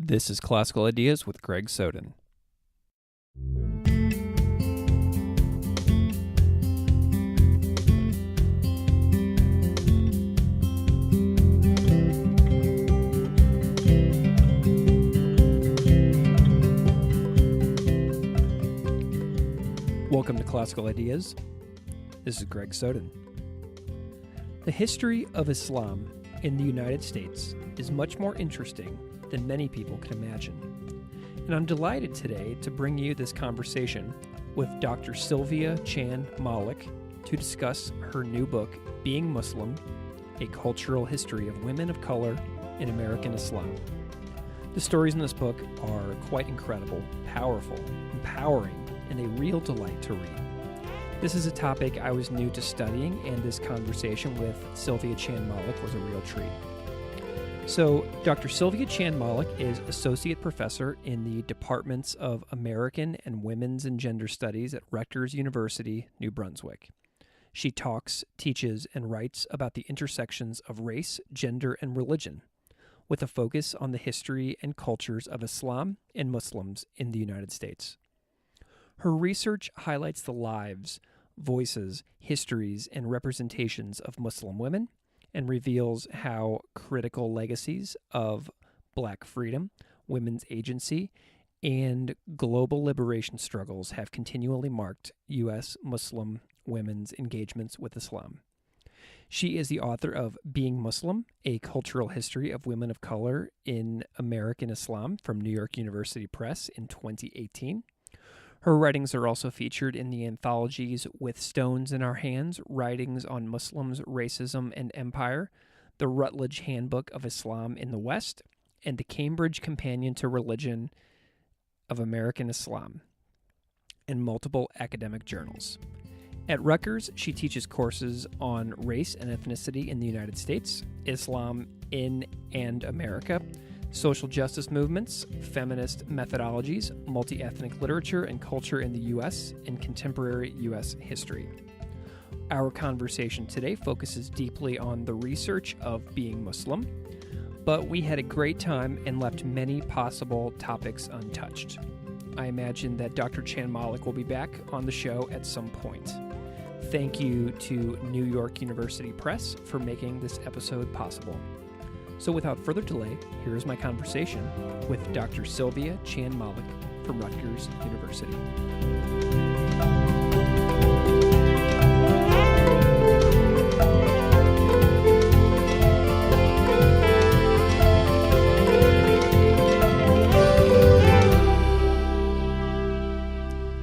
This is Classical Ideas with Greg Soden. Welcome to Classical Ideas. This is Greg Soden. The history of Islam in the United States is much more interesting than many people can imagine. And I'm delighted today to bring you this conversation with Dr. Sylvia Chan-Malik to discuss her new book, Being Muslim, A Cultural History of Women of Color in American Islam. The stories in this book are quite incredible, powerful, empowering, and a real delight to read. This is a topic I was new to studying, and this conversation with Sylvia Chan-Malik was a real treat. So, Dr. Sylvia Chan-Malik is Associate Professor in the Departments of American and Women's and Gender Studies at Rutgers University-New Brunswick. She talks, teaches, and writes about the intersections of race, gender, and religion, with a focus on the history and cultures of Islam and Muslims in the United States. Her research highlights the lives, voices, histories, and representations of Muslim women, and reveals how critical legacies of Black freedom, women's agency, and global liberation struggles have continually marked U.S. Muslim women's engagements with Islam. She is the author of Being Muslim, A Cultural History of Women of Color in American Islam from New York University Press in 2018. Her writings are also featured in the anthologies With Stones in Our Hands, Writings on Muslims, Racism, and Empire, the Rutledge Handbook of Islam in the West, and the Cambridge Companion to Religion of American Islam, and multiple academic journals. At Rutgers, she teaches courses on race and ethnicity in the United States, Islam in and America, social justice movements, feminist methodologies, multi-ethnic literature and culture in the U.S., and contemporary U.S. history. Our conversation today focuses deeply on the research of being Muslim, but we had a great time and left many possible topics untouched. I imagine that Dr. Chan-Malik will be back on the show at some point. Thank you to New York University Press for making this episode possible. So without further delay, here is my conversation with Dr. Sylvia Chan-Malik from Rutgers University.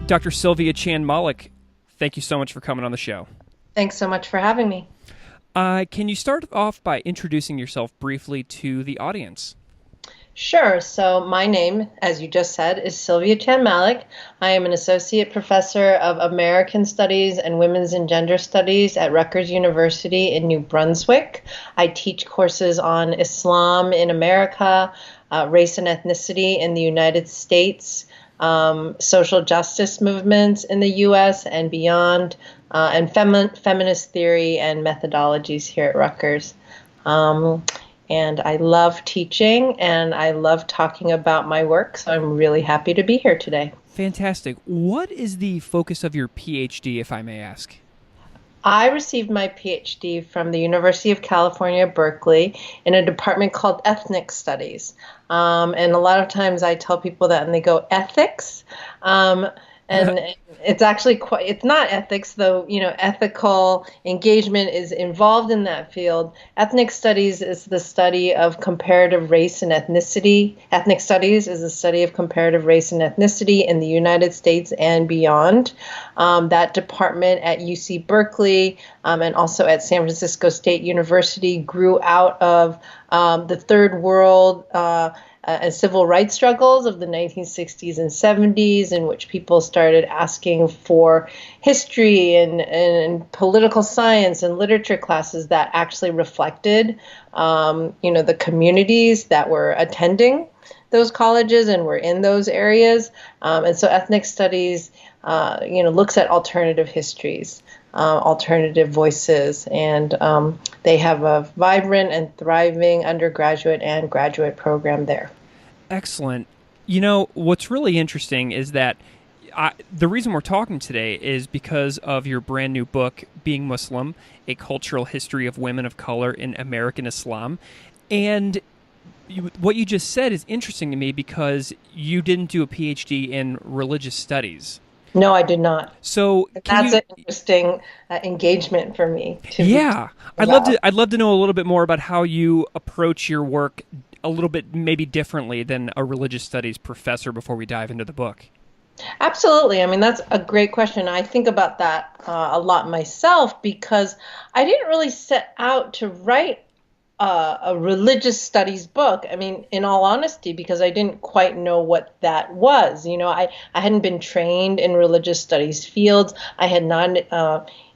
Dr. Sylvia Chan-Malik, thank you so much for coming on the show. Thanks so much for having me. Can you start off by introducing yourself briefly to the audience? Sure. So my name, as you just said, is Sylvia Chan-Malik. I am an Associate Professor of American Studies and Women's and Gender Studies at Rutgers University in New Brunswick. I teach courses on Islam in America, race and ethnicity in the United States, social justice movements in the U.S. and beyond, and feminist theory and methodologies here at Rutgers. And I love teaching and I love talking about my work, so I'm really happy to be here today. Fantastic. What is the focus of your PhD, if I may ask? I received my PhD from the University of California, Berkeley, in a department called Ethnic Studies. And a lot of times I tell people that and they go, ethics? And it's actually it's not ethics, though, ethical engagement is involved in that field. Ethnic studies is the study of comparative race and ethnicity. Ethnic studies is the study of comparative race and ethnicity in the United States and beyond. That department at UC Berkeley and also at San Francisco State University grew out of the Third World and civil rights struggles of the 1960s and 70s, in which people started asking for history and political science and literature classes that actually reflected, the communities that were attending those colleges and were in those areas. And so ethnic studies, looks at alternative histories, alternative voices, and they have a vibrant and thriving undergraduate and graduate program there. Excellent. You know, what's really interesting is that the reason we're talking today is because of your brand new book, Being Muslim, A Cultural History of Women of Color in American Islam. And what you just said is interesting to me because you didn't do a PhD in religious studies. No, I did not. So That's an interesting engagement for me to yeah, be about. I'd love to know a little bit more about how you approach your work a little bit maybe differently than a religious studies professor before we dive into the book. Absolutely. I mean, that's a great question. I think about that a lot myself because I didn't really set out to write a religious studies book. I mean, in all honesty, because I didn't quite know what that was. I hadn't been trained in religious studies fields. I had not,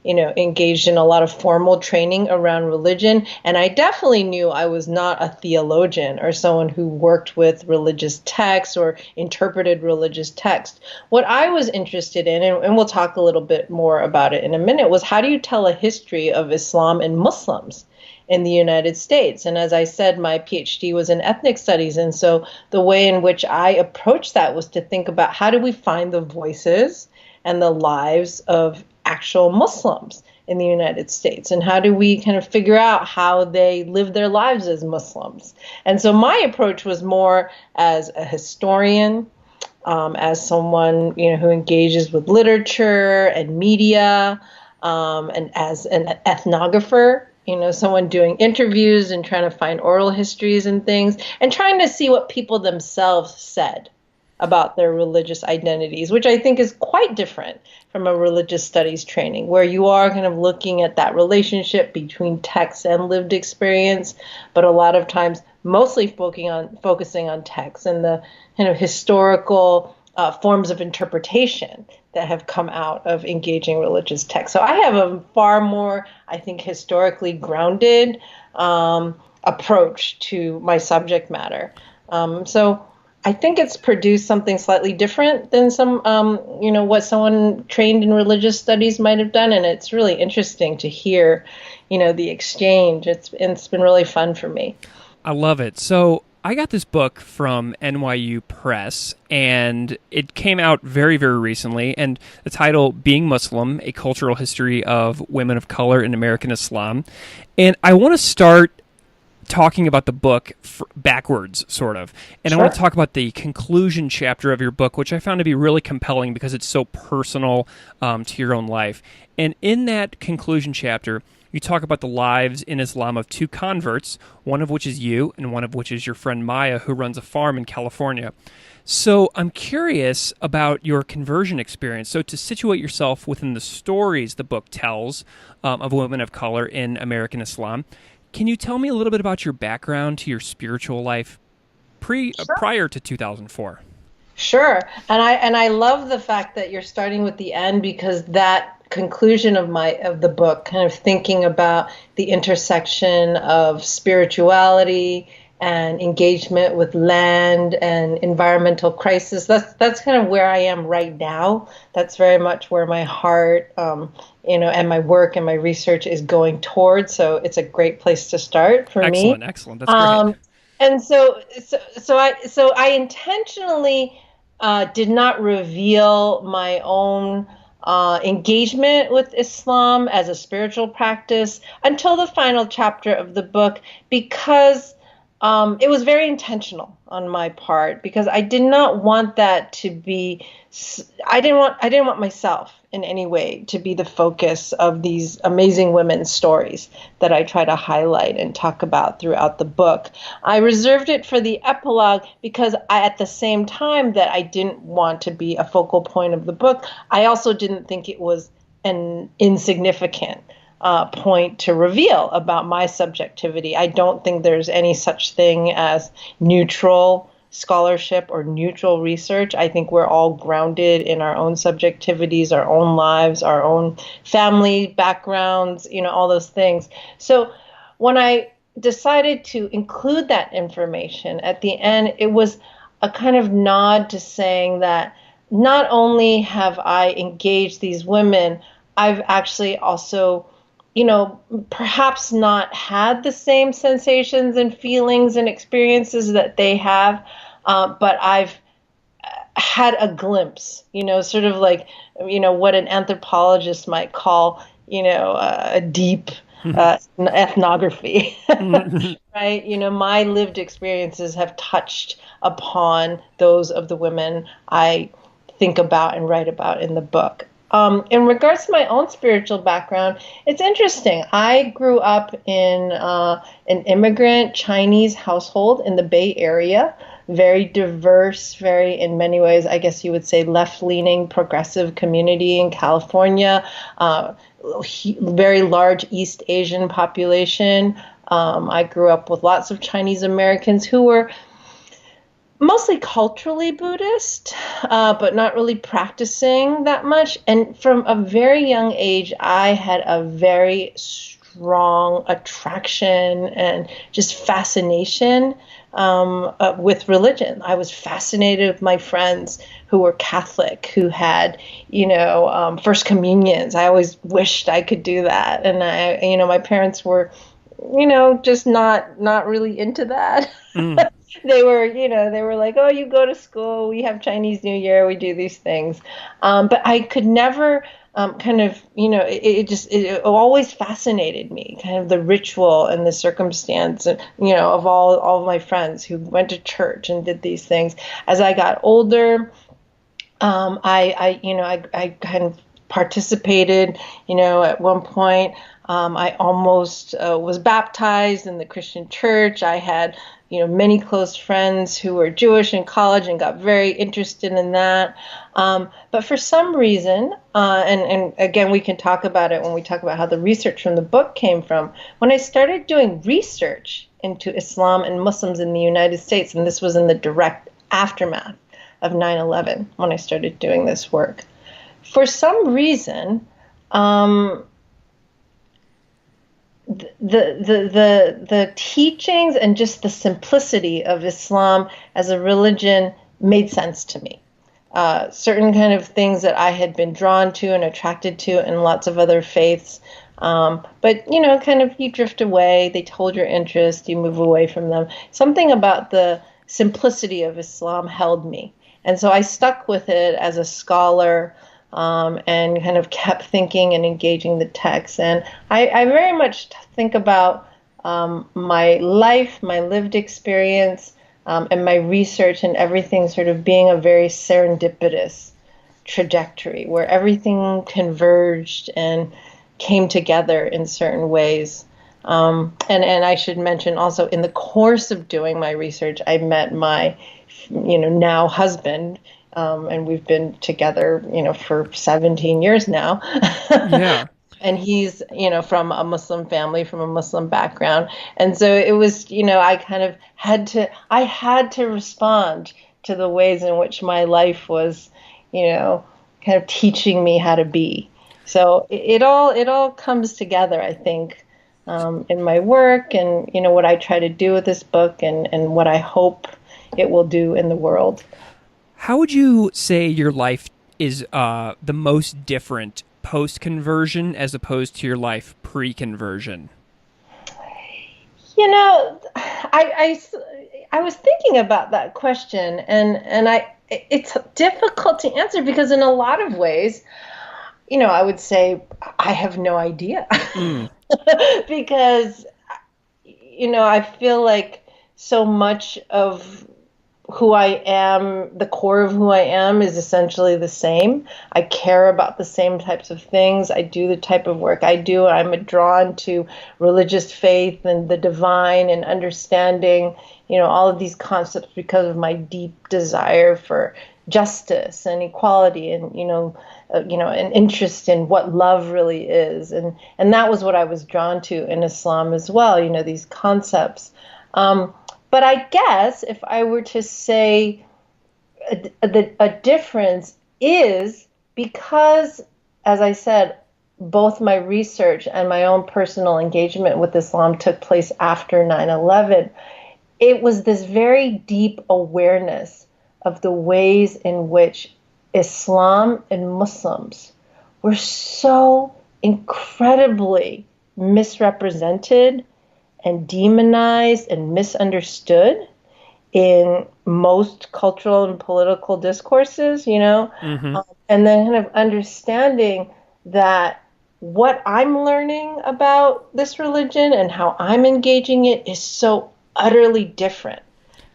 engaged in a lot of formal training around religion. And I definitely knew I was not a theologian or someone who worked with religious texts or interpreted religious text. What I was interested in, and we'll talk a little bit more about it in a minute, was how do you tell a history of Islam and Muslims in the United States? And as I said, my PhD was in ethnic studies. And so the way in which I approached that was to think about how do we find the voices and the lives of actual Muslims in the United States? And how do we kind of figure out how they live their lives as Muslims? And so my approach was more as a historian, as someone who engages with literature and media, and as an ethnographer, someone doing interviews and trying to find oral histories and things, and trying to see what people themselves said about their religious identities, which I think is quite different from a religious studies training, where you are kind of looking at that relationship between text and lived experience, but a lot of times mostly focusing on text and the kind of historical forms of interpretation that have come out of engaging religious text. So I have a far more, I think, historically grounded approach to my subject matter. So I think it's produced something slightly different than what someone trained in religious studies might have done. And it's really interesting to hear, the exchange. It's been really fun for me. I love it. So I got this book from NYU Press, and it came out very, very recently. And the title, Being Muslim, A Cultural History of Women of Color in American Islam. And I want to start talking about the book backwards, sort of. And Sure. I want to talk about the conclusion chapter of your book, which I found to be really compelling because it's so personal to your own life. And in that conclusion chapter, you talk about the lives in Islam of two converts, one of which is you and one of which is your friend Maya, who runs a farm in California. So I'm curious about your conversion experience. So to situate yourself within the stories the book tells of women of color in American Islam, can you tell me a little bit about your background to your spiritual life prior to 2004? Sure. And I love the fact that you're starting with the end, because that conclusion of the book, kind of thinking about the intersection of spirituality and engagement with land and environmental crisis. That's kind of where I am right now. That's very much where my heart, and my work and my research is going towards. So it's a great place to start for me. Excellent. That's great. And so I intentionally did not reveal my own engagement with Islam as a spiritual practice until the final chapter of the book, because it was very intentional on my part, because I did not want that to be. I didn't want myself in any way to be the focus of these amazing women's stories that I try to highlight and talk about throughout the book. I reserved it for the epilogue because at the same time that I didn't want to be a focal point of the book, I also didn't think it was an insignificant point to reveal about my subjectivity. I don't think there's any such thing as neutral scholarship or neutral research. I think we're all grounded in our own subjectivities, our own lives, our own family backgrounds, all those things. So when I decided to include that information at the end, it was a kind of nod to saying that not only have I engaged these women, I've actually also perhaps not had the same sensations and feelings and experiences that they have, but I've had a glimpse, sort of like, what an anthropologist might call, a deep ethnography, right? My lived experiences have touched upon those of the women I think about and write about in the book. In regards to my own spiritual background, it's interesting. I grew up in an immigrant Chinese household in the Bay Area, very diverse, very, in many ways, I guess you would say, left-leaning, progressive community in California, very large East Asian population. I grew up with lots of Chinese Americans who were mostly culturally Buddhist, but not really practicing that much. And from a very young age, I had a very strong attraction and just fascination with religion. I was fascinated with my friends who were Catholic, who had, First Communions. I always wished I could do that. And my parents were, just not really into that. They were like, oh, you go to school, we have Chinese New Year, we do these things. But I could never it always fascinated me, kind of the ritual and the circumstance, of all of my friends who went to church and did these things. As I got older, I kind of participated, at one point. I almost was baptized in the Christian church. I had, many close friends who were Jewish in college and got very interested in that. But for some reason, and again, we can talk about it when we talk about how the research from the book came from, when I started doing research into Islam and Muslims in the United States, and this was in the direct aftermath of 9/11 when I started doing this work, for some reason, the teachings and just the simplicity of Islam as a religion made sense to me. Certain kind of things that I had been drawn to and attracted to in lots of other faiths. But, kind of you drift away, they hold your interest, you move away from them. Something about the simplicity of Islam held me. And so I stuck with it as a scholar, and kind of kept thinking and engaging the text. And I very much think about my life, my lived experience, and my research and everything sort of being a very serendipitous trajectory where everything converged and came together in certain ways. And I should mention also, in the course of doing my research, I met my, now husband, and we've been together, for 17 years now. Yeah. And he's, from a Muslim family, from a Muslim background. And so it was, I kind of had to respond to the ways in which my life was, kind of teaching me how to be. So it all comes together, I think, in my work and, what I try to do with this book and what I hope it will do in the world. How would you say your life is the most different post-conversion as opposed to your life pre-conversion? I was thinking about that question, and it's difficult to answer because in a lot of ways, I would say I have no idea. Because, I feel like so much of who I am, the core of who I am is essentially the same. I care about the same types of things. I do the type of work I do. I'm drawn to religious faith and the divine and understanding, all of these concepts because of my deep desire for justice and equality and, an interest in what love really is. And that was what I was drawn to in Islam as well, these concepts. But I guess if I were to say a difference is because, as I said, both my research and my own personal engagement with Islam took place after 9/11, it was this very deep awareness of the ways in which Islam and Muslims were so incredibly misrepresented and demonized and misunderstood in most cultural and political discourses, Mm-hmm. and then kind of understanding that what I'm learning about this religion and how I'm engaging it is so utterly different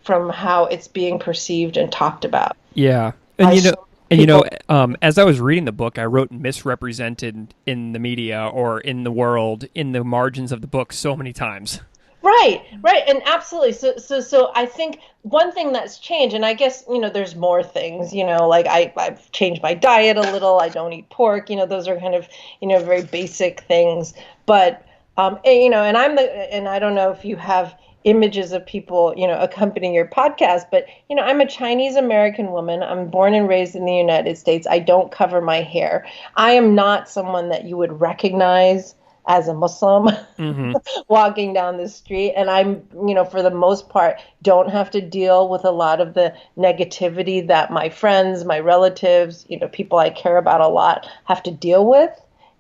from how it's being perceived and talked about Yeah. And by you know, so many people. as I was reading the book, I wrote misrepresented in the media or in the world in the margins of the book so many times. Right, right, and absolutely. So I think one thing that's changed, and I guess there's more things. Like I've changed my diet a little. I don't eat pork. Those are kind of very basic things. But and and I don't know if you have images of people accompanying your podcast, but I'm a Chinese American woman. I'm born and raised in the United States. I don't cover my hair. I am not someone that you would recognize as a Muslim Mm-hmm. walking down the street. And I'm, for the most part, don't have to deal with a lot of the negativity that my friends, my relatives, people I care about a lot have to deal with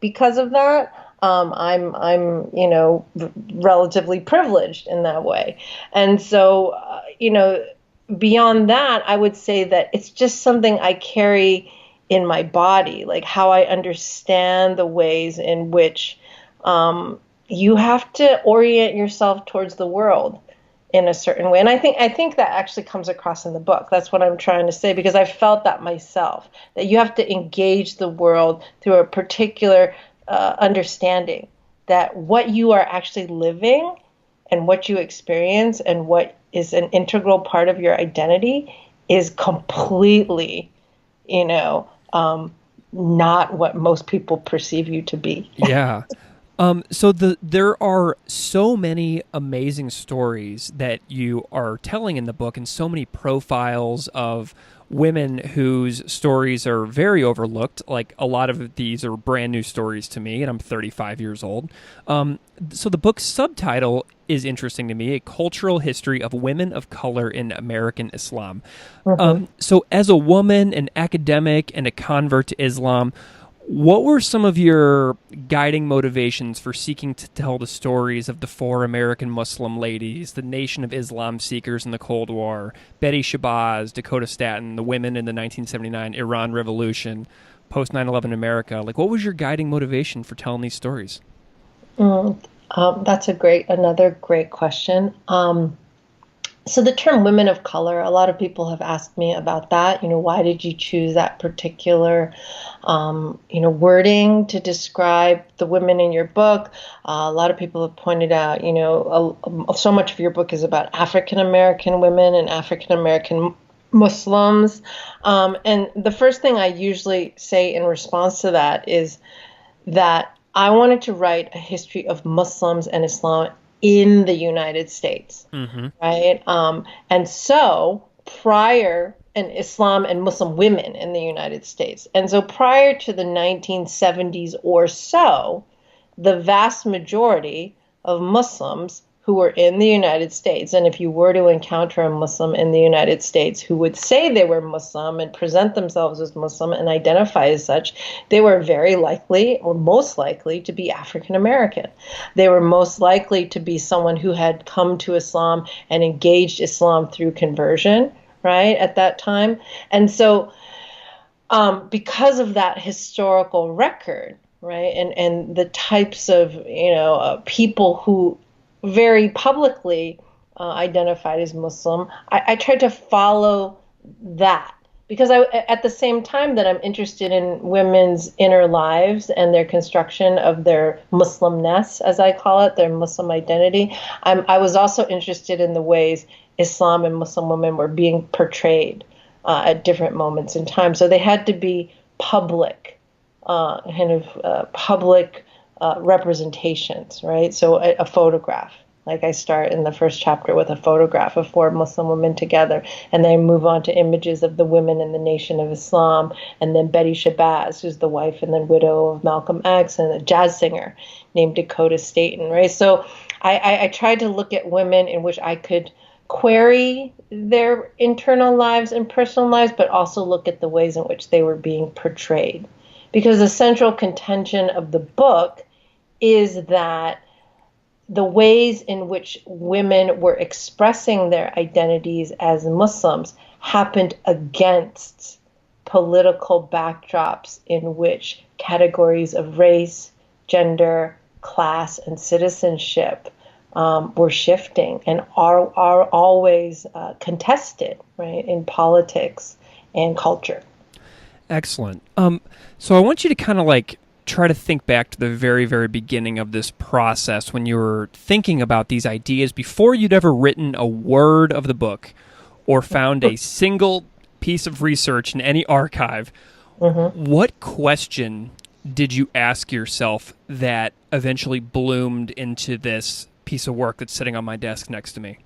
because of that. I'm, relatively privileged in that way. And so, beyond that, I would say that it's just something I carry in my body, like how I understand the ways in which you have to orient yourself towards the world in a certain way. And I think that actually comes across in the book. That's what I'm trying to say, because I felt that myself, that you have to engage the world through a particular understanding that what you are actually living and what you experience and what is an integral part of your identity is completely, not what most people perceive you to be. Yeah. So there are so many amazing stories that you are telling in the book, and so many profiles of women whose stories are very overlooked. Like, a lot of these are brand new stories to me, and I'm 35 years old. So the book's subtitle is interesting to me: A Cultural History of Women of Color in American Islam. So as a woman, an academic, and a convert to Islam, what were some of your guiding motivations for seeking to tell the stories of the four American Muslim ladies, the Nation of Islam seekers in the Cold War, Betty Shabazz, Dakota Staton, the women in the 1979 Iran Revolution, post 9/11 America? Like, what was your guiding motivation for telling these stories? That's another great question. So the term women of color, a lot of people have asked me about that. Why did you choose that particular, wording to describe the women in your book? A lot of people have pointed out, so much of your book is about African American women and African American Muslims. And the first thing I usually say in response to that is that I wanted to write a history of Muslims and Islam in the United States, Mm-hmm. right? And so and Islam and Muslim women in the United States. And so prior to the 1970s or so, the vast majority of Muslims who were in the United States, and if you were to encounter a Muslim in the United States who would say they were Muslim and present themselves as Muslim and identify as such, they were very likely, or most likely, to be African American. They were most likely to be someone who had come to Islam and engaged Islam through conversion, right, at that time. And so because of that historical record, right, and the types of, people who very publicly identified as Muslim, I tried to follow that, because at the same time that I'm interested in women's inner lives and their construction of their Muslimness, as I call it, their Muslim identity, I was also interested in the ways Islam and Muslim women were being portrayed at different moments in time. So they had to be public, public representations, right? So a photograph, like I start in the first chapter with a photograph of four Muslim women together, and then I move on to images of the women in the Nation of Islam, and then Betty Shabazz, who's the wife and then widow of Malcolm X, and a jazz singer named Dakota Staton, right? So I tried to look at women in which I could query their internal lives and personal lives, but also look at the ways in which they were being portrayed. Because the central contention of the book is that the ways in which women were expressing their identities as Muslims happened against political backdrops in which categories of race, gender, class, and citizenship were shifting and are always contested, right, in politics and culture. Excellent. So I want you to kind of like try to think back to the very, very beginning of this process when you were thinking about these ideas before you'd ever written a word of the book or found a single piece of research in any archive. What question did you ask yourself that eventually bloomed into this piece of work that's sitting on my desk next to me?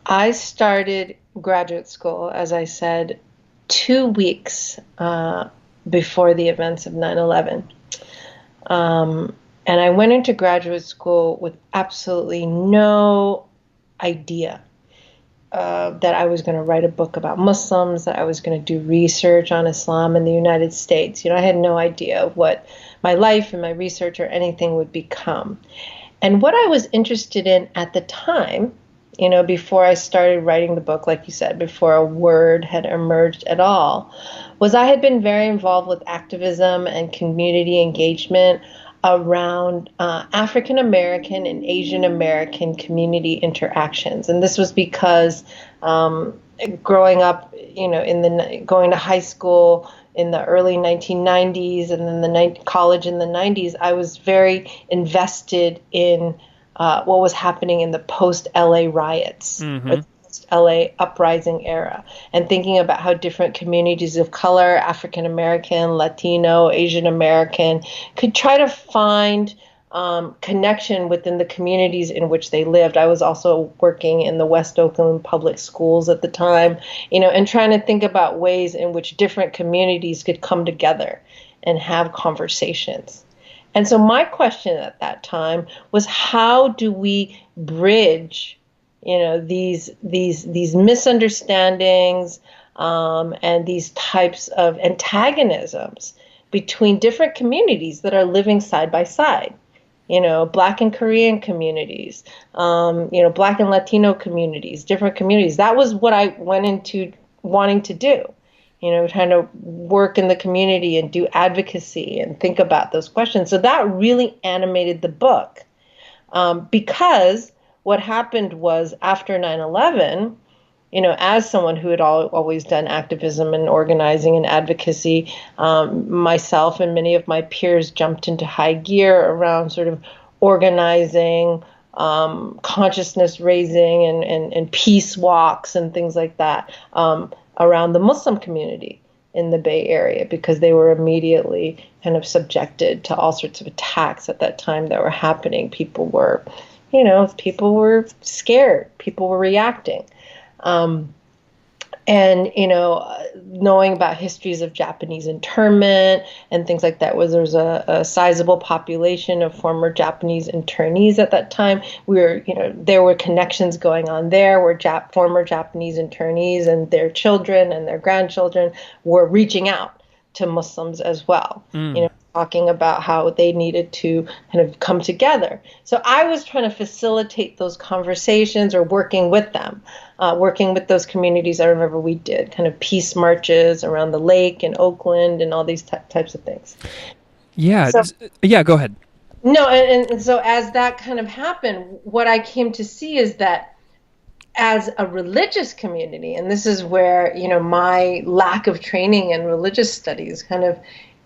I started graduate school, as I said, 2 weeks before the events of 9/11. And I went into graduate school with absolutely no idea that I was going to write a book about Muslims, that I was going to do research on Islam in the United States. I had no idea of what my life and my research or anything would become. And what I was interested in at the time, before I started writing the book, like you said, before a word had emerged at all, was I had been very involved with activism and community engagement around African American and Asian American community interactions. And this was because growing up, going to high school in the early 1990s and then college in the 90s, I was very invested in what was happening in the post-LA riots, or the post-LA uprising era, and thinking about how different communities of color, African American, Latino, Asian American, could try to find connection within the communities in which they lived. I was also working in the West Oakland public schools at the time, and trying to think about ways in which different communities could come together and have conversations. And so my question at that time was, how do we bridge, these misunderstandings and these types of antagonisms between different communities that are living side by side? Black and Korean communities, Black and Latino communities, different communities. That was what I went into wanting to do, trying to work in the community and do advocacy and think about those questions. So that really animated the book, because what happened was after 9/11, as someone who had always done activism and organizing and advocacy, myself and many of my peers jumped into high gear around sort of organizing, consciousness raising and peace walks and things like that around the Muslim community in the Bay Area, because they were immediately kind of subjected to all sorts of attacks at that time that were happening. People were scared. People were reacting. Knowing about histories of Japanese internment and things like that, there's a sizable population of former Japanese internees at that time. There were connections going on there where former Japanese internees and their children and their grandchildren were reaching out to Muslims as well. Talking about how they needed to kind of come together. So I was trying to facilitate those conversations, or working with them, working with those communities. I remember we did kind of peace marches around the lake in Oakland and all these types of things. Yeah. Yeah, go ahead. No, and so as that kind of happened, what I came to see is that as a religious community, and this is where, my lack of training in religious studies kind of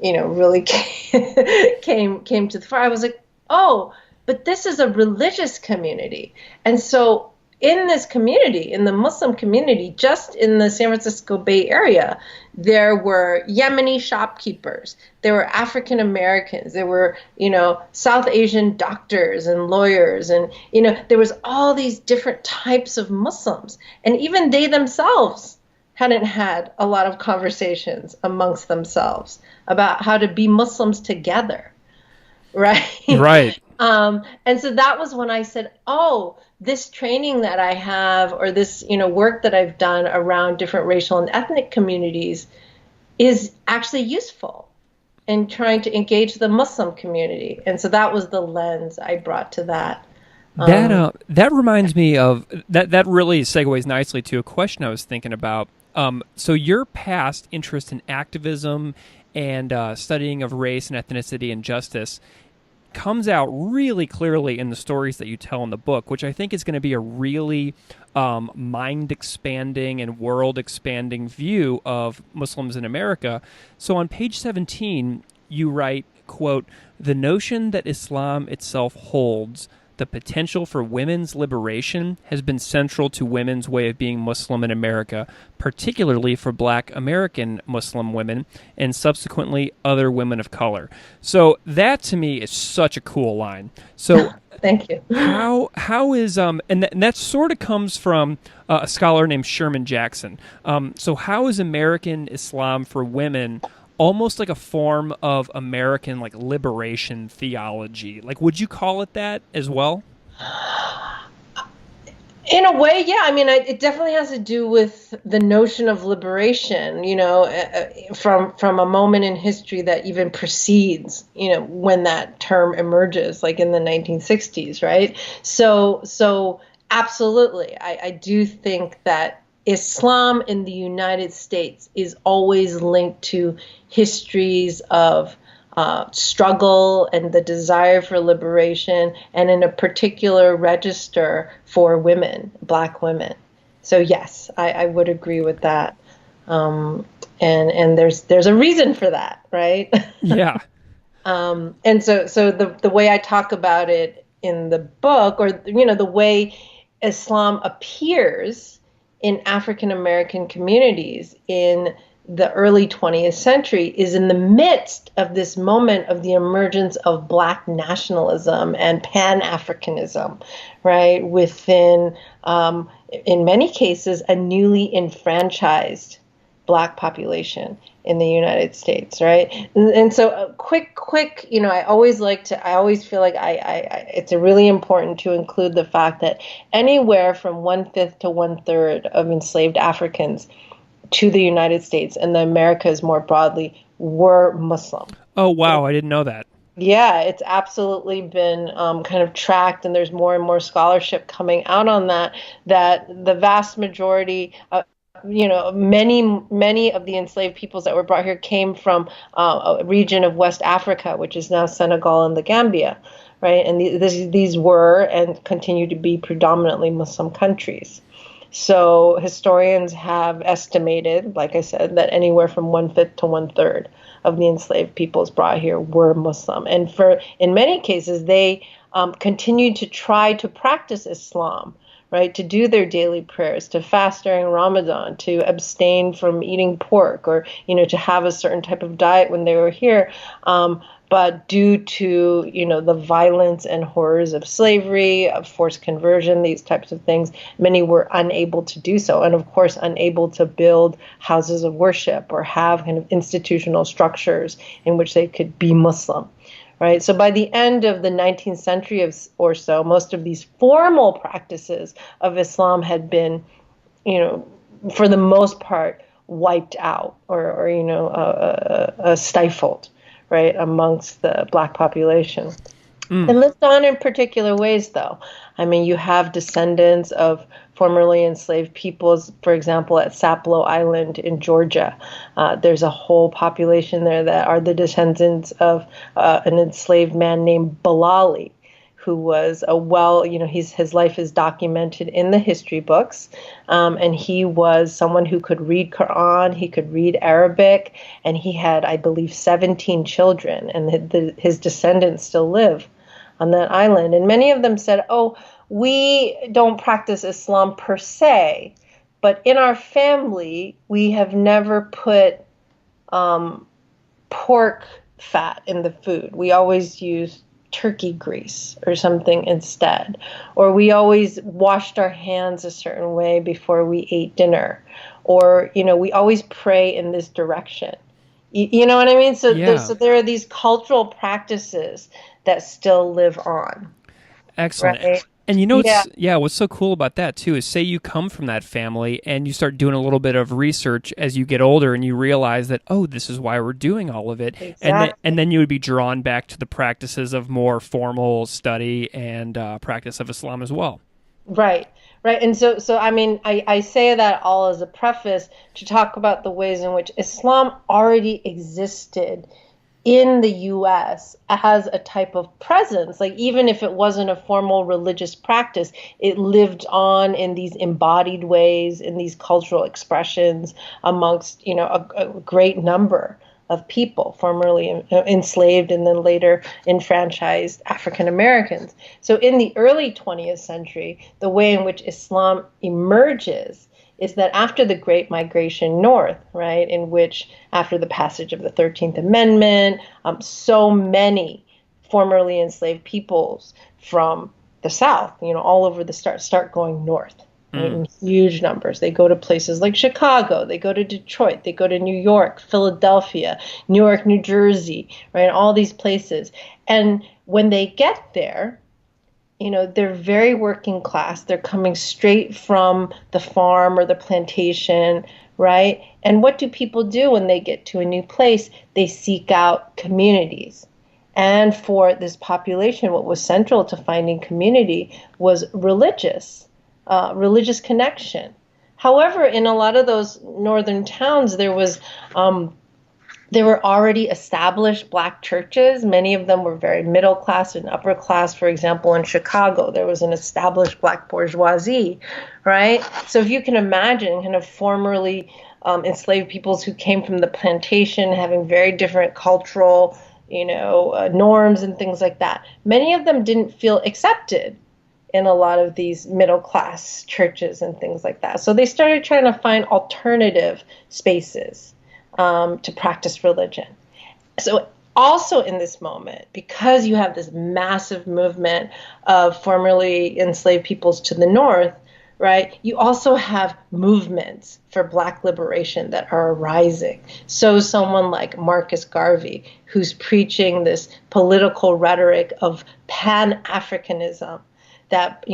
really came to the fore. I was like, oh, but this is a religious community. And so in this community, in the Muslim community, just in the San Francisco Bay Area, there were Yemeni shopkeepers, there were African Americans, there were, South Asian doctors and lawyers, and, there was all these different types of Muslims. And even they themselves hadn't had a lot of conversations amongst themselves about how to be Muslims together, right? Right. And so that was when I said, oh, this training that I have, or this, work that I've done around different racial and ethnic communities is actually useful. and trying to engage the Muslim community. And so that was the lens I brought to that. That reminds me of that really segues nicely to a question I was thinking about. So your past interest in activism and studying of race and ethnicity and justice comes out really clearly in the stories that you tell in the book, which I think is going to be a really mind-expanding and world-expanding view of Muslims in America. So on page 17, you write, quote, "The notion that Islam itself holds the potential for women's liberation has been central to women's way of being Muslim in America, particularly for Black American Muslim women and subsequently other women of color." So that to me is such a cool line. So thank you. How is and that sort of comes from a scholar named Sherman Jackson. So how is American Islam for women almost like a form of American like liberation theology? Like, would you call it that as well? In a way, yeah. I mean, it definitely has to do with the notion of liberation, from a moment in history that even precedes, when that term emerges, like in the 1960s, right? So absolutely, I do think that Islam in the United States is always linked to histories of struggle and the desire for liberation, and in a particular register for women, Black women. So yes, I would agree with that. And there's a reason for that, right? Yeah. And so the way I talk about it in the book, or the way Islam appears in African American communities in the early 20th century is in the midst of this moment of the emergence of Black nationalism and Pan-Africanism, right? Within, in many cases, a newly enfranchised Black population in the United States, right? And so quick, I always feel like it's really important to include the fact that anywhere from 1/5 to 1/3 of enslaved Africans to the United States and the Americas more broadly were Muslim. Oh, wow. I didn't know that. Yeah, it's absolutely been kind of tracked, and there's more and more scholarship coming out on that the vast majority many of the enslaved peoples that were brought here came from a region of West Africa, which is now Senegal and the Gambia, right? And these were and continue to be predominantly Muslim countries. So historians have estimated, like I said, that anywhere from 1/5 to 1/3 of the enslaved peoples brought here were Muslim. And in many cases, they continued to try to practice Islam, right, to do their daily prayers, to fast during Ramadan, to abstain from eating pork, or, to have a certain type of diet when they were here. But due to, the violence and horrors of slavery, of forced conversion, these types of things, many were unable to do so. And of course, unable to build houses of worship or have kind of institutional structures in which they could be Muslim. Right. So by the end of the 19th century or so, most of these formal practices of Islam had been, for the most part, wiped out or stifled, right, amongst the Black population. And lived on in particular ways, though. I mean, you have descendants of formerly enslaved peoples, for example, at Sapelo Island in Georgia. There's a whole population there that are the descendants of an enslaved man named Bilali, who was his life is documented in the history books. And he was someone who could read Quran, he could read Arabic, and he had, I believe, 17 children, and his descendants still live on that island. And many of them said, oh, we don't practice Islam per se, but in our family, we have never put pork fat in the food. We always use turkey grease or something instead. Or we always washed our hands a certain way before we ate dinner. Or, we always pray in this direction. You know what I mean? So, yeah. there are these cultural practices that still live on. Excellent. Right? And Yeah. what's so cool about that too is say you come from that family and you start doing a little bit of research as you get older and you realize that, oh, this is why we're doing all of it. And Exactly. then you would be drawn back to the practices of more formal study and practice of Islam as well. Right, right. And so I mean, I say that all as a preface to talk about the ways in which Islam already existed in the US as a type of presence. Like, even if it wasn't a formal religious practice, it lived on in these embodied ways, in these cultural expressions amongst, a great number of people formerly enslaved and then later enfranchised African Americans. So in the early 20th century, the way in which Islam emerges is that after the Great Migration North, right, in which after the passage of the 13th Amendment, so many formerly enslaved peoples from the South, all over the start going north. Right, in huge numbers. They go to places like Chicago, they go to Detroit, they go to New York, Philadelphia, Newark, New Jersey, right, all these places. And when they get there, they're very working class. They're coming straight from the farm or the plantation, right? And what do people do when they get to a new place? They seek out communities. And for this population, what was central to finding community was religious connection. However, in a lot of those northern towns, there were already established Black churches. Many of them were very middle class and upper class. For example, in Chicago, there was an established Black bourgeoisie, right? So if you can imagine kind of formerly enslaved peoples who came from the plantation, having very different cultural, norms and things like that. Many of them didn't feel accepted in a lot of these middle class churches and things like that. So they started trying to find alternative spaces to practice religion. So also in this moment, because you have this massive movement of formerly enslaved peoples to the north, right, you also have movements for Black liberation that are arising. So someone like Marcus Garvey, who's preaching this political rhetoric of Pan-Africanism, that,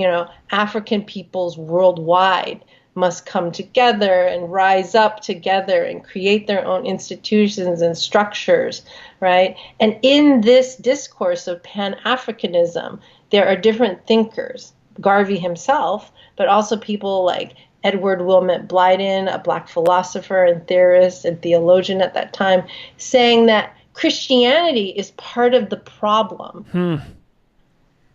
African peoples worldwide must come together and rise up together and create their own institutions and structures, right? And in this discourse of Pan-Africanism, there are different thinkers, Garvey himself, but also people like Edward Wilmot Blyden, a Black philosopher and theorist and theologian at that time, saying that Christianity is part of the problem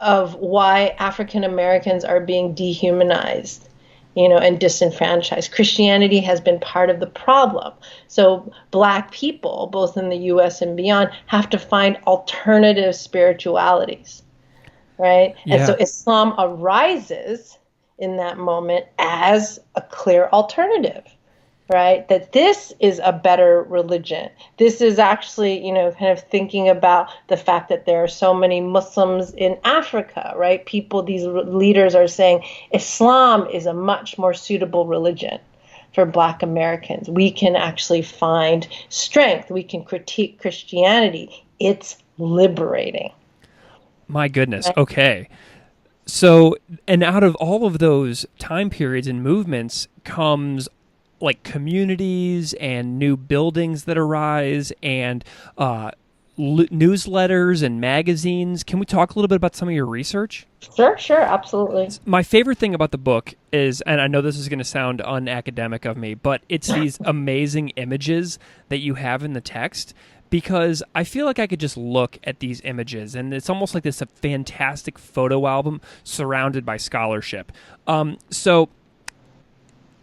of why African Americans are being dehumanized, and disenfranchised. Christianity has been part of the problem. So Black people, both in the U.S. and beyond, have to find alternative spiritualities, right? Yeah. And so Islam arises in that moment as a clear alternative, right? That this is a better religion. This is actually, kind of thinking about the fact that there are so many Muslims in Africa, right? These leaders are saying Islam is a much more suitable religion for Black Americans. We can actually find strength. We can critique Christianity. It's liberating. My goodness. Okay. So, and out of all of those time periods and movements comes like communities and new buildings that arise and newsletters and magazines. Can we talk a little bit about some of your research? Sure, absolutely. My favorite thing about the book is, and I know this is going to sound unacademic of me, but it's these amazing images that you have in the text, because I feel like I could just look at these images and it's almost like this a fantastic photo album surrounded by scholarship. So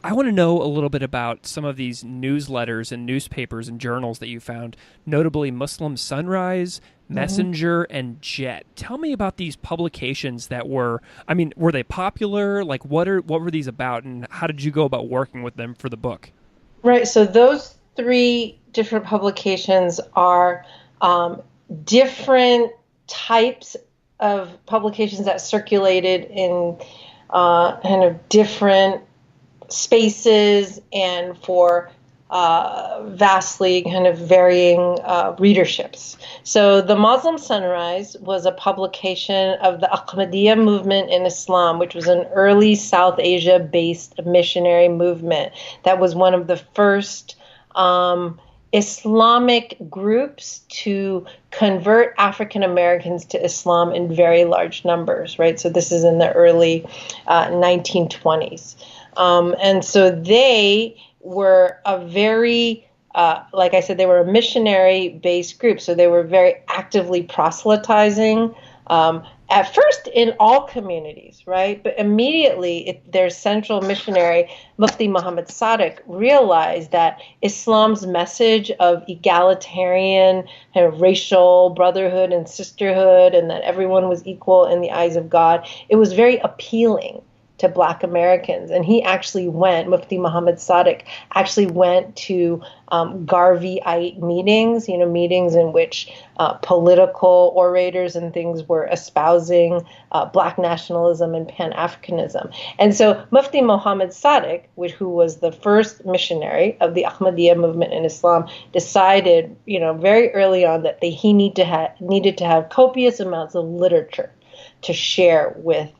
I want to know a little bit about some of these newsletters and newspapers and journals that you found, notably Muslim Sunrise, Messenger, and Jet. Tell me about these publications that were they popular? Like, what were these about, and how did you go about working with them for the book? Right, so those three different publications are different types of publications that circulated in kind of different spaces and for vastly kind of varying readerships. So the Muslim Sunrise was a publication of the Ahmadiyya movement in Islam, which was an early South Asia-based missionary movement that was one of the first Islamic groups to convert African Americans to Islam in very large numbers, right? So this is in the early 1920s. And so they were a very, like I said, they were a missionary-based group. So they were very actively proselytizing, at first in all communities, right? But immediately their central missionary, Mufti Muhammad Sadiq, realized that Islam's message of egalitarian kind of racial brotherhood and sisterhood, and that everyone was equal in the eyes of God, it was very appealing to Black Americans. And he actually went, Mufti Muhammad Sadiq actually went to Garveyite meetings, meetings in which political orators and things were espousing Black nationalism and Pan-Africanism. And so Mufti Muhammad Sadiq, who was the first missionary of the Ahmadiyya movement in Islam, decided, very early on that he needed to have copious amounts of literature to share with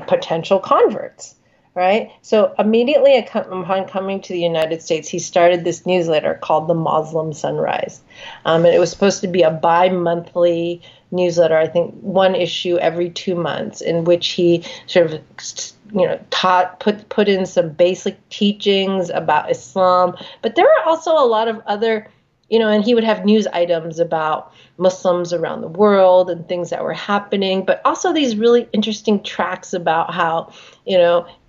potential converts, right? So immediately upon coming to the United States, he started this newsletter called the Muslim Sunrise. And it was supposed to be a bi-monthly newsletter, I think one issue every 2 months, in which he sort of put in some basic teachings about Islam. But there were also a lot of other, and he would have news items about Muslims around the world and things that were happening, but also these really interesting tracks about how,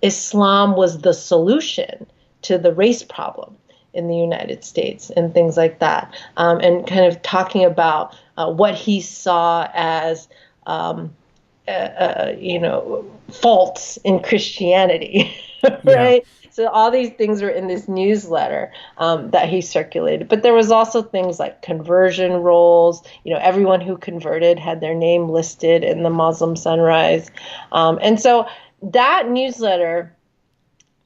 Islam was the solution to the race problem in the United States and things like that, and kind of talking about what he saw as, faults in Christianity, right? Yeah. So all these things were in this newsletter that he circulated. But there was also things like conversion rolls. Everyone who converted had their name listed in the Muslim Sunrise. And so that newsletter,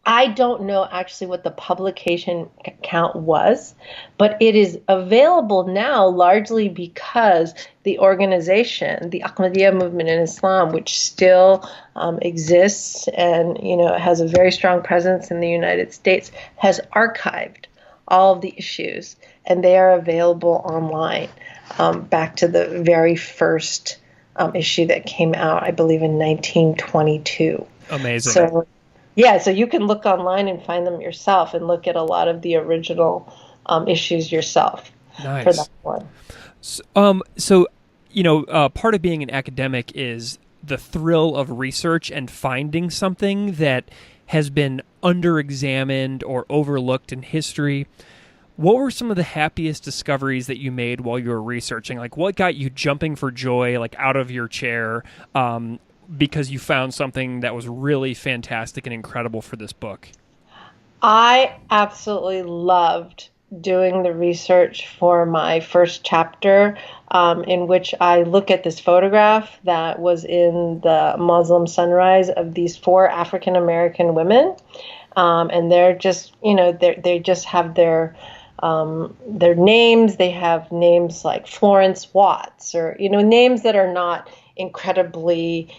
I don't know actually what the publication count was, but it is available now largely because the organization, the Ahmadiyya movement in Islam, which still exists and has a very strong presence in the United States, has archived all of the issues, and they are available online back to the very first issue that came out, I believe, in 1922. Amazing. So, yeah, so you can look online and find them yourself and look at a lot of the original issues yourself. Nice. For that one. So, part of being an academic is the thrill of research and finding something that has been underexamined or overlooked in history. What were some of the happiest discoveries that you made while you were researching? Like, what got you jumping for joy, like out of your chair, because you found something that was really fantastic and incredible for this book? I absolutely loved doing the research for my first chapter, in which I look at this photograph that was in the Muslim Sunrise of these 4 African American women, and they're just, they just have their names. They have names like Florence Watts, or names that are not incredibly,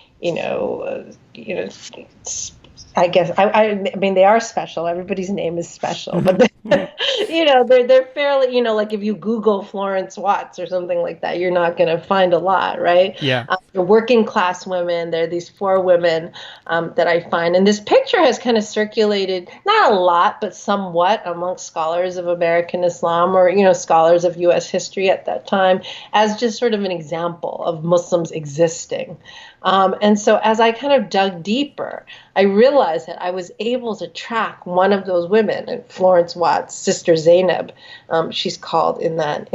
I guess I mean they are special. Everybody's name is special, but they're fairly, like if you Google Florence Watts or something like that, you're not going to find a lot, right? Yeah. The working class women. There are these 4 women that I find, and this picture has kind of circulated, not a lot, but somewhat amongst scholars of American Islam or scholars of U.S. history at that time, as just sort of an example of Muslims existing. And so as I kind of dug deeper, I realized that I was able to track one of those women, and Florence Watts' sister Zainab, she's called in that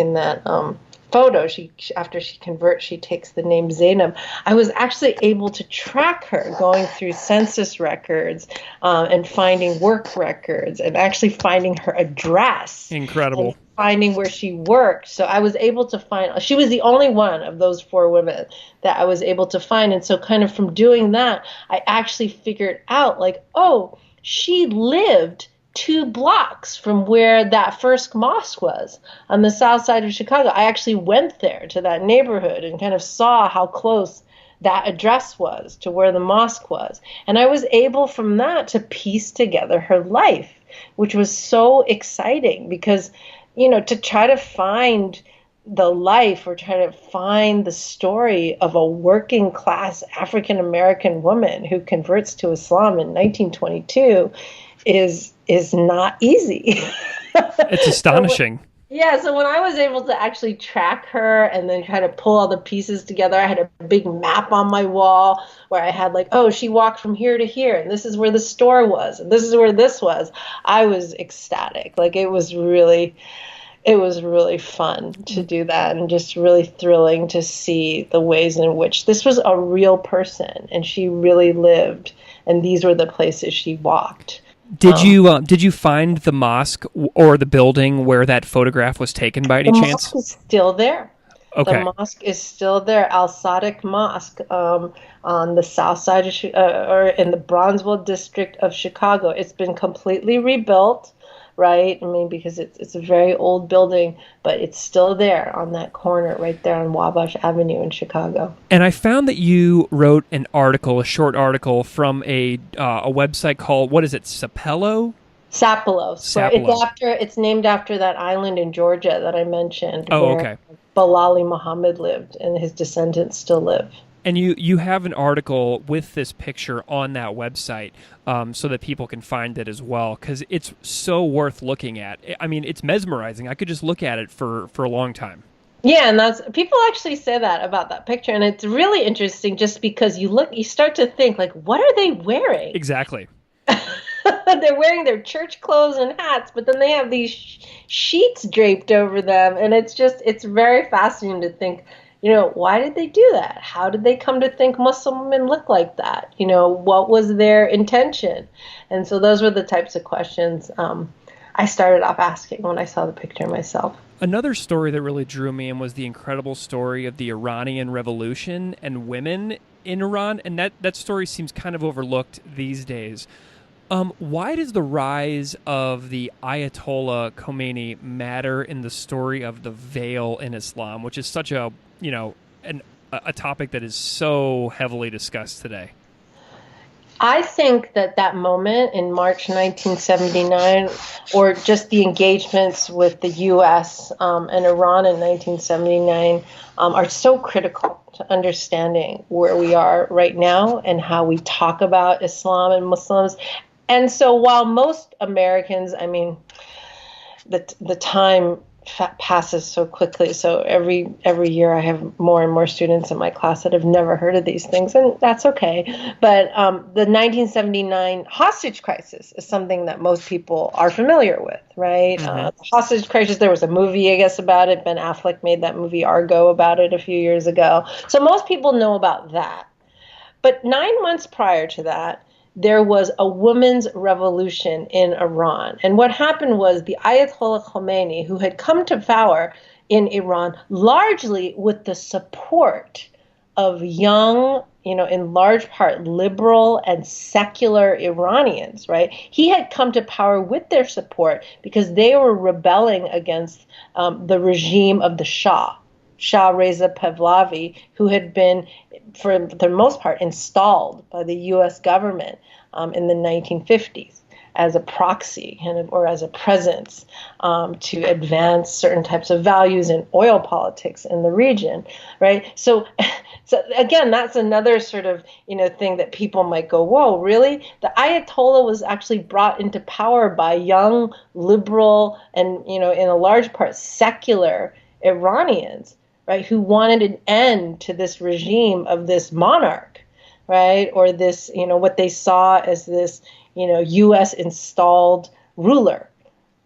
photo. After she converts, she takes the name Zainab. I was actually able to track her going through census records and finding work records and actually finding her address. Incredible. Finding where she worked. So I was able to find, she was the only one of those 4 women that I was able to find. And so kind of from doing that, I actually figured out like, oh, she lived 2 blocks from where that first mosque was on the south side of Chicago. I actually went there to that neighborhood and kind of saw how close that address was to where the mosque was. And I was able from that to piece together her life, which was so exciting because, to try to find the life or try to find the story of a working class African American woman who converts to Islam in 1922 is not easy. It's astonishing. So when I was able to actually track her and then try to pull all the pieces together, I had a big map on my wall where I had she walked from here to here, and this is where the store was, and this is where this was. I was ecstatic. It was really fun to do that, and just really thrilling to see the ways in which this was a real person and she really lived, and these were the places she walked. Did you find the mosque or the building where that photograph was taken by any chance? The mosque is still there. Okay. The mosque is still there. Al Sadiq Mosque on the south side or in the Bronzeville district of Chicago. It's been completely rebuilt, right? I mean, because it's a very old building, but it's still there on that corner right there on Wabash Avenue in Chicago. And I found that you wrote an article, a short article from a website called, what is it, Sapelo? Sapelo. It's named after that island in Georgia that I mentioned. Oh, okay. Bilali Muhammad lived, and his descendants still live. And you have an article with this picture on that website so that people can find it as well, because it's so worth looking at. I mean, it's mesmerizing. I could just look at it for a long time. Yeah, and people actually say that about that picture, and it's really interesting just because you start to think, what are they wearing? Exactly. They're wearing their church clothes and hats, but then they have these sheets draped over them, and it's very fascinating to think, why did they do that? How did they come to think Muslim women look like that? What was their intention? And so those were the types of questions I started off asking when I saw the picture myself. Another story that really drew me in was the incredible story of the Iranian Revolution and women in Iran, and that story seems kind of overlooked these days. Why does the rise of the Ayatollah Khomeini matter in the story of the veil in Islam, which is such a topic that is so heavily discussed today? I think that moment in March 1979, or just the engagements with the U.S. And Iran in 1979, are so critical to understanding where we are right now and how we talk about Islam and Muslims. And so while most Americans, I mean, the time passes so quickly. So every year I have more and more students in my class that have never heard of these things, and that's okay. But the 1979 hostage crisis is something that most people are familiar with, right? Mm-hmm. The hostage crisis, there was a movie, I guess, about it. Ben Affleck made that movie Argo about it a few years ago. So most people know about that. But 9 months prior to that, there was a women's revolution in Iran. And what happened was the Ayatollah Khomeini, who had come to power in Iran largely with the support of young, in large part liberal and secular Iranians, right? He had come to power with their support because they were rebelling against the regime of the Shah Reza Pahlavi, who had been, for the most part, installed by the U.S. government in the 1950s as a proxy or as a presence to advance certain types of values in oil politics in the region, right? So again, that's another sort of thing that people might go, whoa, really? The Ayatollah was actually brought into power by young, liberal, and in a large part secular Iranians, right, who wanted an end to this regime of this monarch, right, or this, what they saw as this, U.S. installed ruler,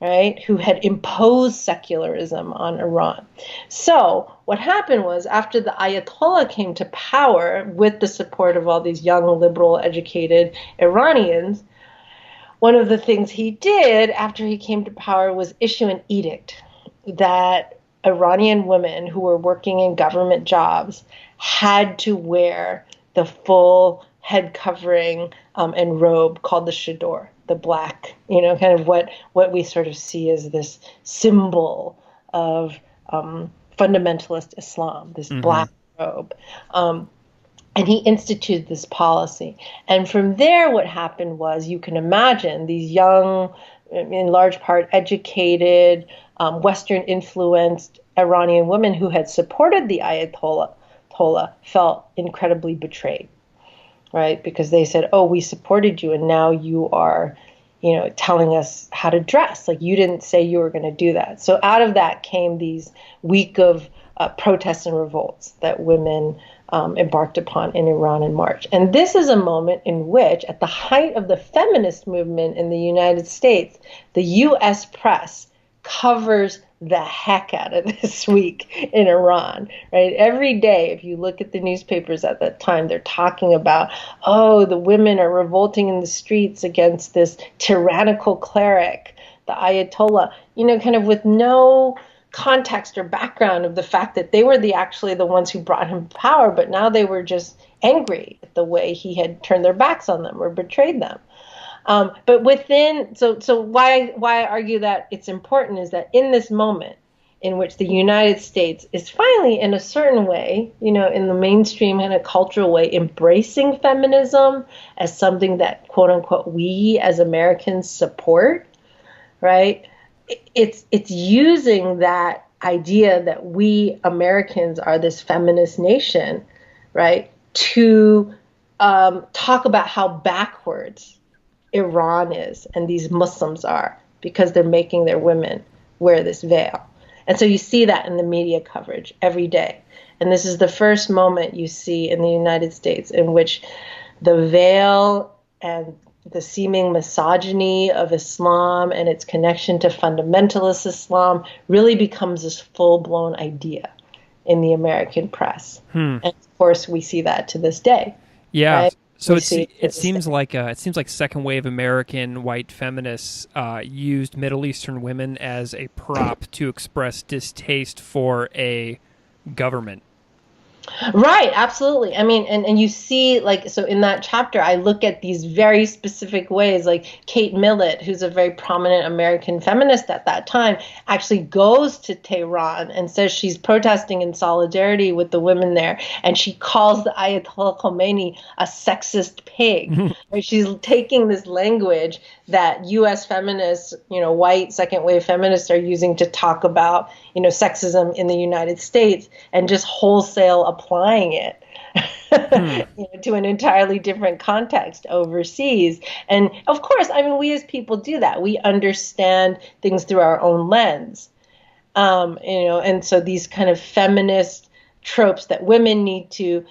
right, who had imposed secularism on Iran. So what happened was, after the Ayatollah came to power with the support of all these young, liberal, educated Iranians, one of the things he did after he came to power was issue an edict that Iranian women who were working in government jobs had to wear the full head covering and robe called the chador, the black, kind of what we sort of see as this symbol of fundamentalist Islam, this black robe. And he instituted this policy. And from there, what happened was, you can imagine these young, in large part educated, Western-influenced Iranian women who had supported the Ayatollah felt incredibly betrayed, right? Because they said, oh, we supported you, and now you are, telling us how to dress. Like, you didn't say you were going to do that. So out of that came these week of protests and revolts that women embarked upon in Iran in March. And this is a moment in which, at the height of the feminist movement in the United States, the U.S. press covers the heck out of this week in Iran, right? Every day, if you look at the newspapers at that time, they're talking about, oh, the women are revolting in the streets against this tyrannical cleric, the Ayatollah, kind of with no context or background of the fact that they were actually the ones who brought him power, but now they were just angry at the way he had turned their backs on them or betrayed them. But within, so why I argue that it's important is that in this moment in which the United States is finally, in a certain way, in the mainstream and a cultural way, embracing feminism as something that, quote unquote, we as Americans support, right? It's using that idea that we Americans are this feminist nation, right, to talk about how backwards Iran is and these Muslims are, because they're making their women wear this veil. And so you see that in the media coverage every day. And this is the first moment you see in the United States in which the veil and the seeming misogyny of Islam and its connection to fundamentalist Islam really becomes this full-blown idea in the American press. And of course, we see that to this day. Yeah. Right? So it seems like second wave American white feminists used Middle Eastern women as a prop to express distaste for a government. Right, absolutely. I mean, and you see, like, so in that chapter, I look at these very specific ways, like Kate Millett, who's a very prominent American feminist at that time, actually goes to Tehran and says she's protesting in solidarity with the women there. And she calls the Ayatollah Khomeini a sexist pig. Right? She's taking this language that U.S. feminists, white second wave feminists are using to talk about, sexism in the United States, and just wholesale applying it to an entirely different context overseas. And of course, I mean, we as people do that. We understand things through our own lens, and so these kind of feminist tropes that women need to,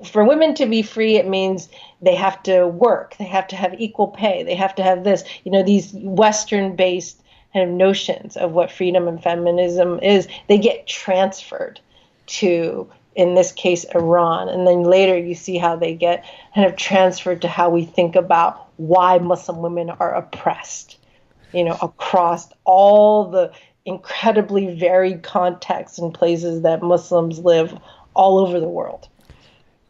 for women to be free, it means they have to work, they have to have equal pay, they have to have this, these Western-based kind of notions of what freedom and feminism is, they get transferred to, in this case, Iran. And then later you see how they get kind of transferred to how we think about why Muslim women are oppressed, across all the incredibly varied contexts and places that Muslims live all over the world.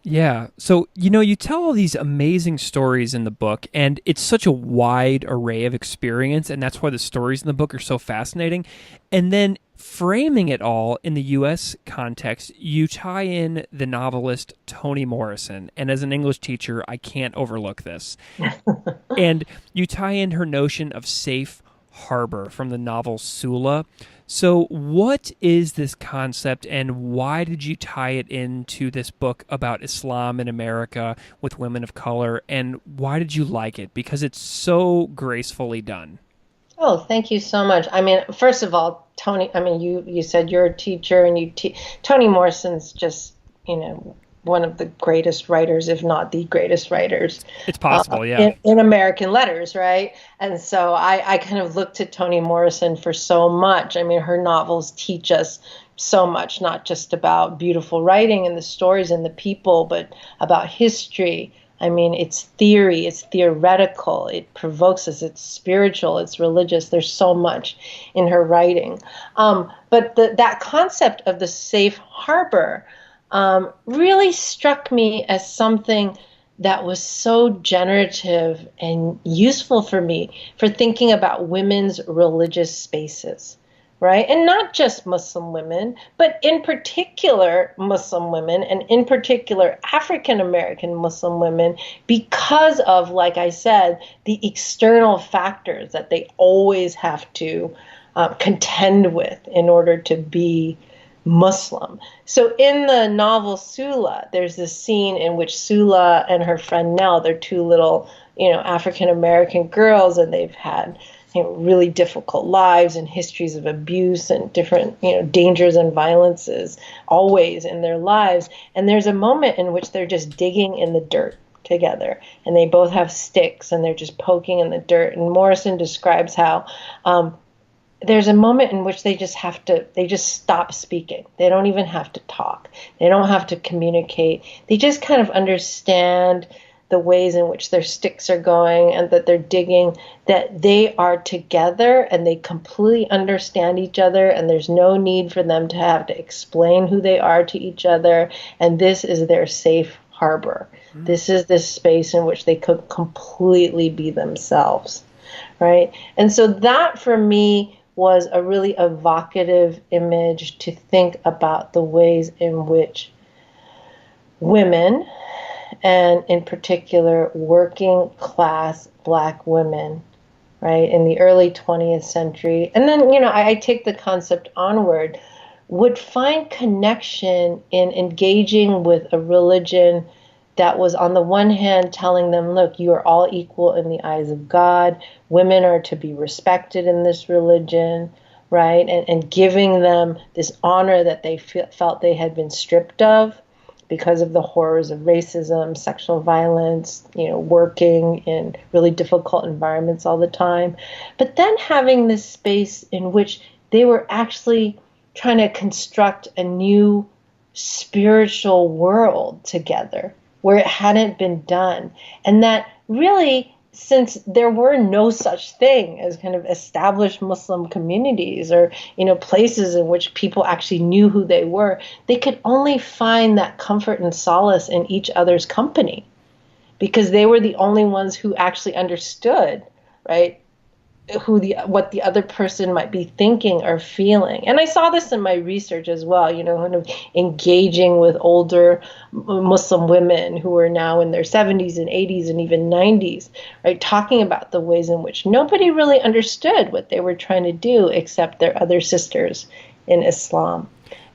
Yeah. So, you tell all these amazing stories in the book, and it's such a wide array of experience, and that's why the stories in the book are so fascinating. And then framing it all in the U.S. context, you tie in the novelist Toni Morrison. And as an English teacher, I can't overlook this. And you tie in her notion of safe harbor from the novel Sula. So what is this concept, and why did you tie it into this book about Islam in America with women of color, and why did you like it? Because it's so gracefully done. Oh, thank you so much. I mean, first of all, Toni, I mean, you said you're a teacher, and Toni Morrison's just, one of the greatest writers, if not the greatest writers. It's possible, yeah. In American letters, right? And so I kind of look to Toni Morrison for so much. I mean, her novels teach us so much, not just about beautiful writing and the stories and the people, but about history. I mean, it's theory, it's theoretical, it provokes us, it's spiritual, it's religious. There's so much in her writing. But that concept of the safe harbor really struck me as something that was so generative and useful for me for thinking about women's religious spaces, right? And not just Muslim women, but in particular Muslim women, and in particular African American Muslim women, because of, like I said, the external factors that they always have to contend with in order to be Muslim. So in the novel Sula, there's this scene in which Sula and her friend Nell, they're two little, African American girls, and they've had really difficult lives and histories of abuse and different, dangers and violences always in their lives. And there's a moment in which they're just digging in the dirt together, and they both have sticks and they're just poking in the dirt. And Morrison describes how there's a moment in which they just stop speaking. They don't even have to talk. They don't have to communicate. They just kind of understand the ways in which their sticks are going and that they're digging, that they are together and they completely understand each other, and there's no need for them to have to explain who they are to each other. And this is their safe harbor. Mm-hmm. This is this space in which they could completely be themselves, right? And so that for me was a really evocative image to think about the ways in which women, and in particular working class Black women, right, in the early 20th century, and then, I take the concept onward, would find connection in engaging with a religion that was, on the one hand, telling them, look, you are all equal in the eyes of God. Women are to be respected in this religion, right? And giving them this honor that they felt they had been stripped of because of the horrors of racism, sexual violence, working in really difficult environments all the time. But then having this space in which they were actually trying to construct a new spiritual world together, where it hadn't been done. And that really, since there were no such thing as kind of established Muslim communities or, places in which people actually knew who they were, they could only find that comfort and solace in each other's company, because they were the only ones who actually understood, right, what the other person might be thinking or feeling. And I saw this in my research as well, kind of engaging with older Muslim women who are now in their 70s and 80s and even 90s, right, talking about the ways in which nobody really understood what they were trying to do except their other sisters in Islam.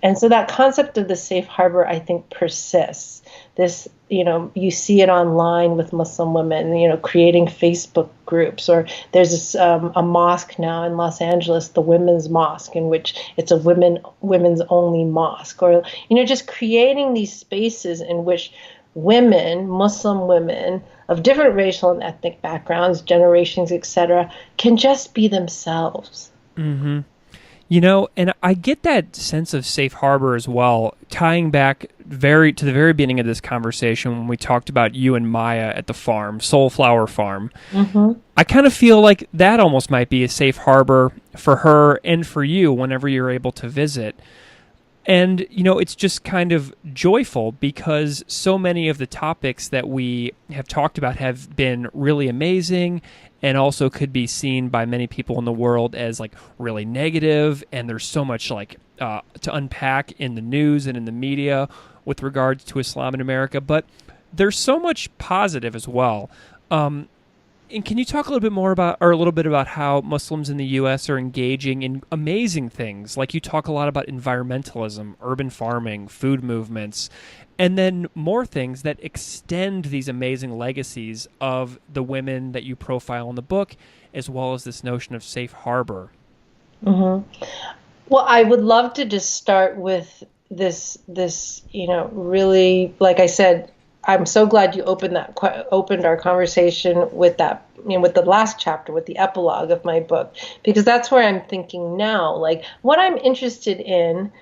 And so that concept of the safe harbor, I think, persists. This, you see it online with Muslim women, creating Facebook groups, or there's this, a mosque now in Los Angeles, the Women's Mosque, in which it's a women's only mosque, or, just creating these spaces in which women, Muslim women of different racial and ethnic backgrounds, generations, etc., can just be themselves. Mm-hmm. And I get that sense of safe harbor as well, tying back to the very beginning of this conversation when we talked about you and Maya at the farm, Soulflower Farm. Mm-hmm. I kind of feel like that almost might be a safe harbor for her and for you whenever you're able to visit. And, it's just kind of joyful because so many of the topics that we have talked about have been really amazing and also could be seen by many people in the world as like really negative. And there's so much to unpack in the news and in the media with regards to Islam in America. But there's so much positive as well. And can you talk a little bit about how Muslims in the U.S. are engaging in amazing things? Like you talk a lot about environmentalism, urban farming, food movements, and then more things that extend these amazing legacies of the women that you profile in the book, as well as this notion of safe harbor. Mm-hmm. Well, I would love to just start with this, really, like I said, I'm so glad you opened our conversation with that, with the last chapter, with the epilogue of my book, because that's where I'm thinking now, like what I'm interested in.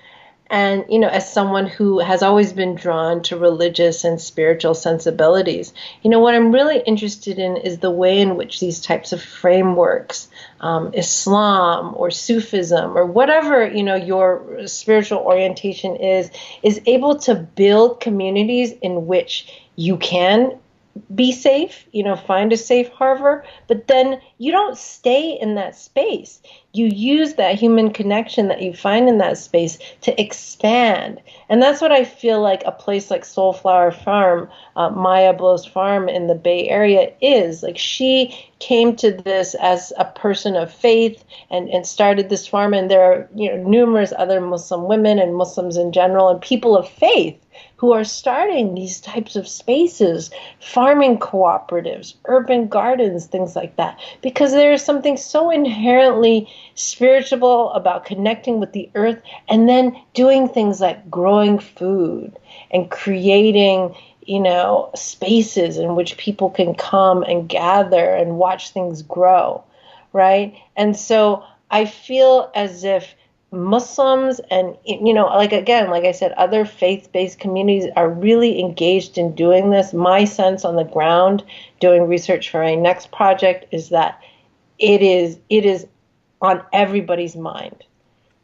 And, as someone who has always been drawn to religious and spiritual sensibilities, what I'm really interested in is the way in which these types of frameworks, Islam or Sufism or whatever, your spiritual orientation is able to build communities in which you can be safe, find a safe harbor, but then you don't stay in that space. You use that human connection that you find in that space to expand. And that's what I feel like a place like Soulflower Farm, Maya Blow's farm in the Bay Area is. Like, she came to this as a person of faith and started this farm. And there are numerous other Muslim women and Muslims in general and people of faith who are starting these types of spaces, farming cooperatives, urban gardens, things like that, because there is something so inherently spiritual about connecting with the earth and then doing things like growing food and creating, spaces in which people can come and gather and watch things grow, right? And so I feel as if Muslims and, like I said, other faith-based communities are really engaged in doing this. My sense on the ground, doing research for my next project, is that it is on everybody's mind,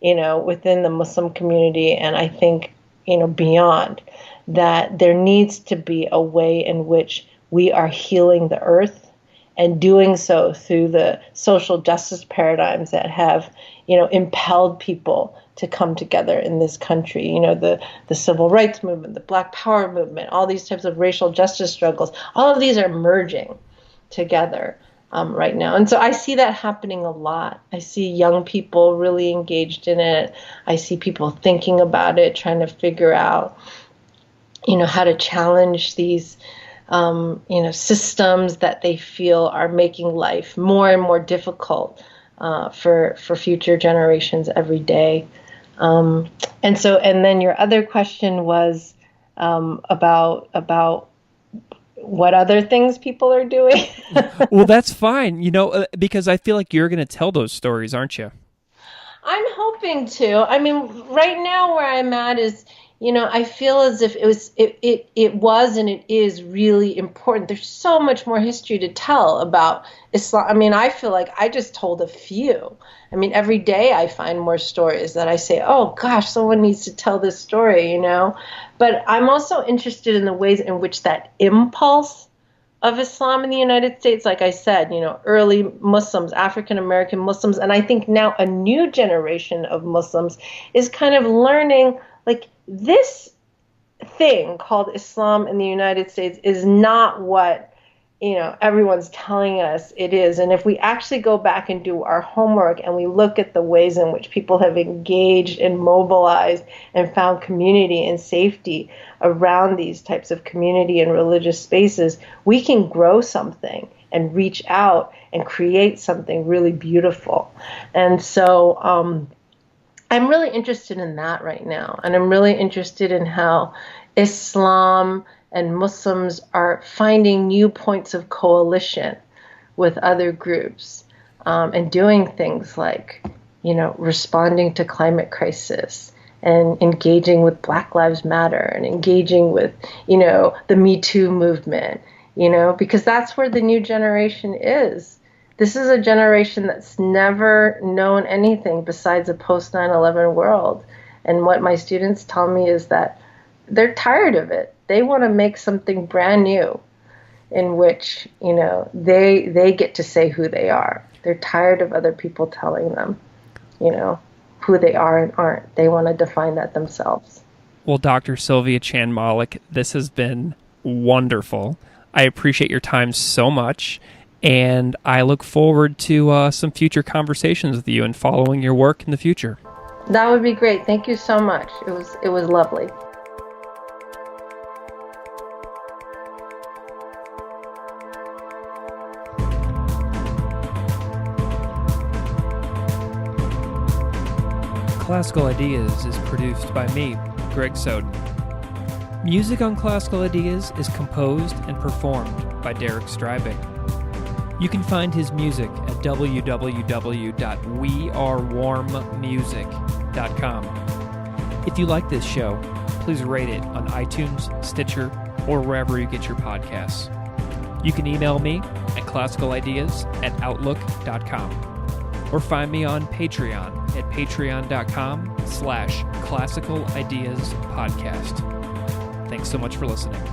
within the Muslim community, and I think, beyond, that there needs to be a way in which we are healing the earth, and doing so through the social justice paradigms that have, impelled people to come together in this country. The civil rights movement, the Black Power movement, all these types of racial justice struggles, all of these are merging together right now. And so I see that happening a lot. I see young people really engaged in it. I see people thinking about it, trying to figure out, how to challenge these systems that they feel are making life more and more difficult for future generations every day. And then your other question was about what other things people are doing. Well, that's fine, because I feel like you're going to tell those stories, aren't you? I'm hoping to. I mean, right now where I'm at is, I feel as if it was and it is really important. There's so much more history to tell about Islam. I mean, I feel like I just told a few. I mean, every day I find more stories that I say, oh gosh, someone needs to tell this story, But I'm also interested in the ways in which that impulse of Islam in the United States, like I said, early Muslims, African-American Muslims, and I think now a new generation of Muslims is kind of learning, like, this thing called Islam in the United States is not what, everyone's telling us it is. And if we actually go back and do our homework and we look at the ways in which people have engaged and mobilized and found community and safety around these types of community and religious spaces, we can grow something and reach out and create something really beautiful. And so, I'm really interested in that right now. And I'm really interested in how Islam and Muslims are finding new points of coalition with other groups and doing things like, responding to climate crisis and engaging with Black Lives Matter and engaging with, the Me Too movement, because that's where the new generation is. This is a generation that's never known anything besides a post 9/11 world. And what my students tell me is that they're tired of it. They want to make something brand new in which, they get to say who they are. They're tired of other people telling them, who they are and aren't. They want to define that themselves. Well, Dr. Sylvia Chan-Malik, this has been wonderful. I appreciate your time so much. And I look forward to some future conversations with you and following your work in the future. That would be great. Thank you so much. It was lovely. Classical Ideas is produced by me, Greg Soden. Music on Classical Ideas is composed and performed by Derek Strybing. You can find his music at www.wearewarmmusic.com. If you like this show, please rate it on iTunes, Stitcher, or wherever you get your podcasts. You can email me at classicalideas@outlook.com or find me on Patreon at patreon.com/classicalideaspodcast. Thanks so much for listening.